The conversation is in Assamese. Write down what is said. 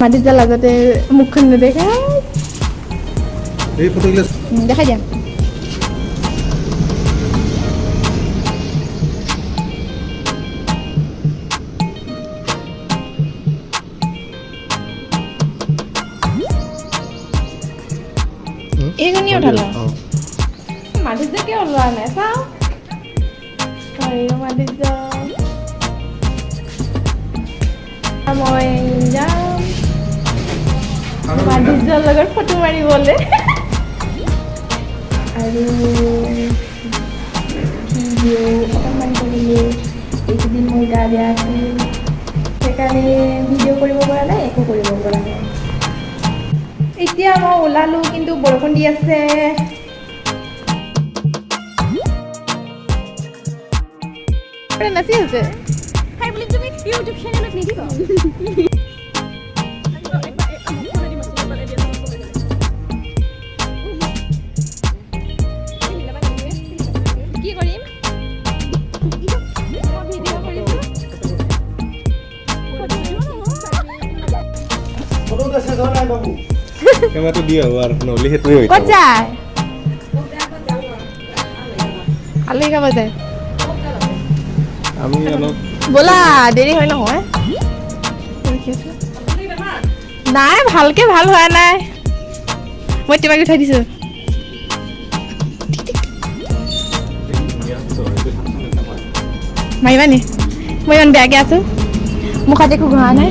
মাটিত যে লাগতে মুখখন নেদেখা দেখাই দিয়া এইখনি উঠালো মাটিত যে কিয় ওলোৱা নাই চাওঁ মাটিত মই যাম মাটিত যোৱাৰ লগত ফটো মাৰিবলৈ আৰু ভিডিঅ' অকণমান কৰিলোঁ এইকেইদিন মোৰ গা বেয়া আছিল সেইকাৰণে ভিডিঅ' কৰিব পৰা নাই একো কৰিব পৰা নাই এতিয়া মই ওলালোঁ কিন্তু বৰষুণ দি আছে নাচি আছে হাই বুলি তুমি ইউটিউব চেনেলত নিদিবা কি কৰিম কেমেৰাটো দিয়া আৰু নহ'লে সেইটোৱে হৈ ক'ত যায় আলহী খাব যায় আমি অলপ ব'লা দেৰি হয় নহয় নাই ভালকে ভাল হোৱা নাই মই তোমাক উঠাই দিছোঁ মাৰিবা নি মই ইমান বেয়াকৈ আছোঁ মুখত একো ঘঁহা নাই